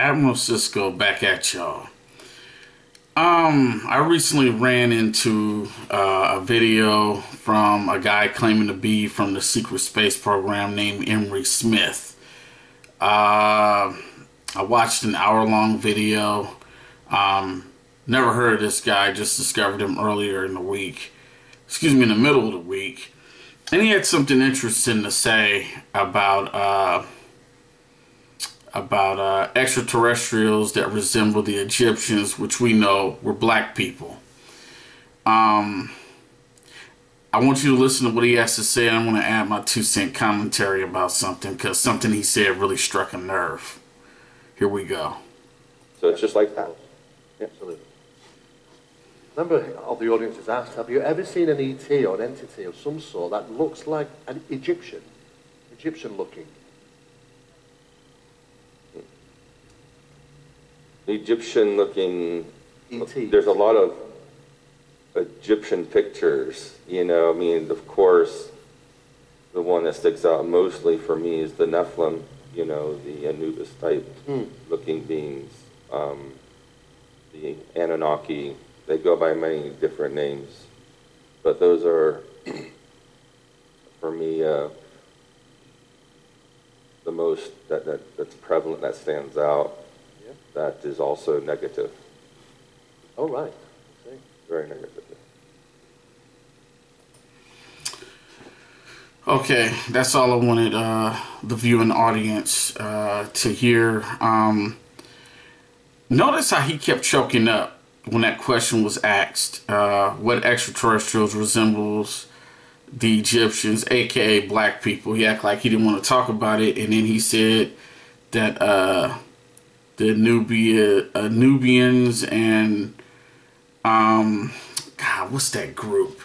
Admiral Cisco back at y'all. I recently ran into a video from a guy claiming to be from the secret space program named Emery Smith. I watched an hour-long video. Never heard of this guy, just discovered him earlier in the week. Excuse me, in the middle of the week. And he had something interesting to say about extraterrestrials that resemble the Egyptians, which we know were black people. I want you to listen to what he has to say, and I'm going to add my 2-cent commentary about something, because something he said really struck a nerve. Here we go. So it's just like that. Absolutely. A number of the audience has asked, have you ever seen an ET or an entity of some sort that looks like an Egyptian looking? Egyptian looking. ET. There's a lot of Egyptian pictures, you know. I mean, of course, the one that sticks out mostly for me is the Nephilim, you know, the Anubis type looking beings. The Anunnaki, they go by many different names, but those are, for me, the most that's prevalent, that stands out. Yeah. That is also negative. Oh, right. I see. Very negative. Okay, that's all I wanted the viewing audience to hear. Notice how he kept choking up when that question was asked. What extraterrestrials resembles the Egyptians, A.K.A. black people? He acted like he didn't want to talk about it, and then he said that the Nubians and God, what's that group?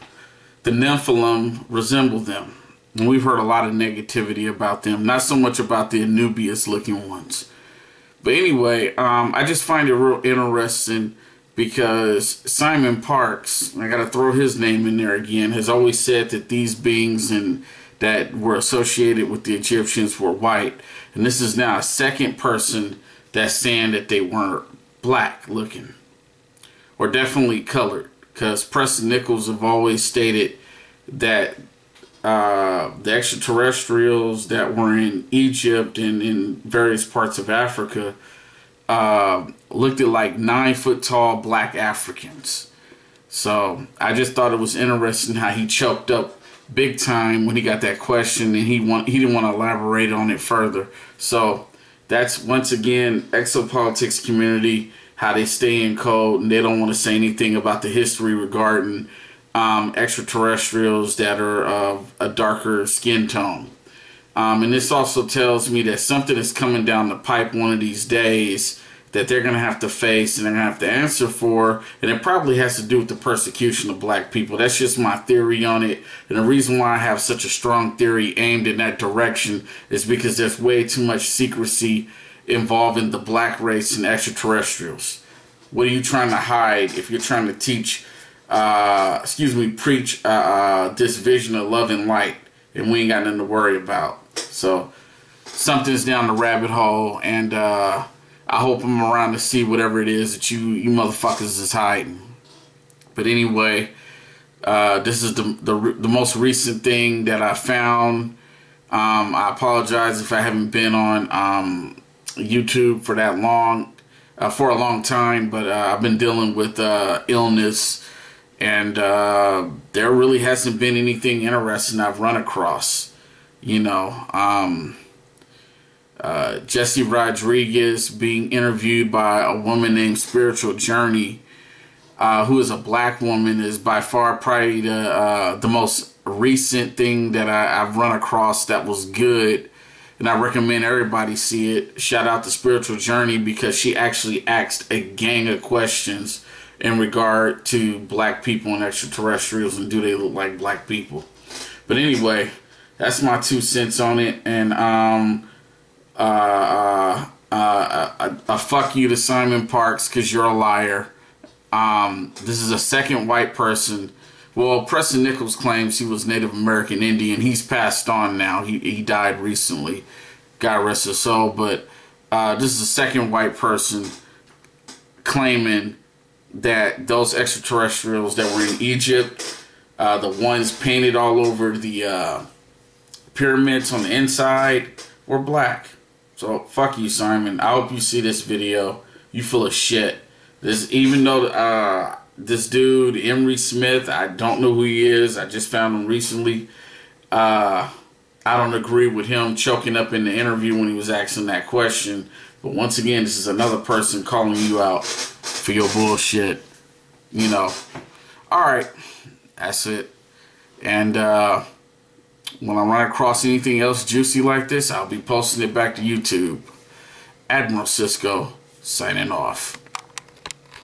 The Nephilim resemble them. And we've heard a lot of negativity about them, not so much about the Anubius looking ones. But anyway, I just find it real interesting because Simon Parks, I got to throw his name in there again, has always said that these beings and that were associated with the Egyptians were white. And this is now a second person that's saying that they weren't black looking, or definitely colored, because Preston Nichols have always stated that the extraterrestrials that were in Egypt and in various parts of Africa looked at like 9-foot tall black Africans. So I just thought it was interesting how he choked up big time when he got that question, and he didn't want to elaborate on it further. So that's, once again, exopolitics community, how they stay in code and they don't want to say anything about the history regarding extraterrestrials that are of a darker skin tone. And this also tells me that something is coming down the pipe one of these days that they're going to have to face and they're going to have to answer for, and it probably has to do with the persecution of black people. That's just my theory on it, and the reason why I have such a strong theory aimed in that direction is because there's way too much secrecy involving the black race and extraterrestrials. What are you trying to hide if you're trying to teach preach this vision of love and light, and we ain't got nothing to worry about? So something's down the rabbit hole, and I hope I'm around to see whatever it is that you motherfuckers is hiding. But anyway, this is the most recent thing that I found. I apologize if I haven't been on YouTube for that long, for a long time, but I've been dealing with illness, and there really hasn't been anything interesting I've run across. You know, Jesse Rodriguez being interviewed by a woman named Spiritual Journey, who is a black woman, is by far probably the most recent thing that I've run across that was good, and I recommend everybody see it. Shout out to Spiritual Journey, because she actually asked a gang of questions in regard to black people and extraterrestrials, and do they look like black people. But anyway, that's my 2 cents on it, and a fuck you to Simon Parks, because you're a liar. This is a second white person. Well, Preston Nichols claims he was Native American Indian. He's passed on now. He died recently. God rest his soul. But This is the second white person claiming that those extraterrestrials that were in Egypt, the ones painted all over the pyramids on the inside, were black. So fuck you, Simon. I hope you see this video. You full of shit. Even though this dude, Emery Smith, I don't know who he is. I just found him recently. I don't agree with him choking up in the interview when he was asking that question. But once again, this is another person calling you out for your bullshit. You know. Alright. That's it. And when I run across anything else juicy like this, I'll be posting it back to YouTube. Admiral Cisco, signing off.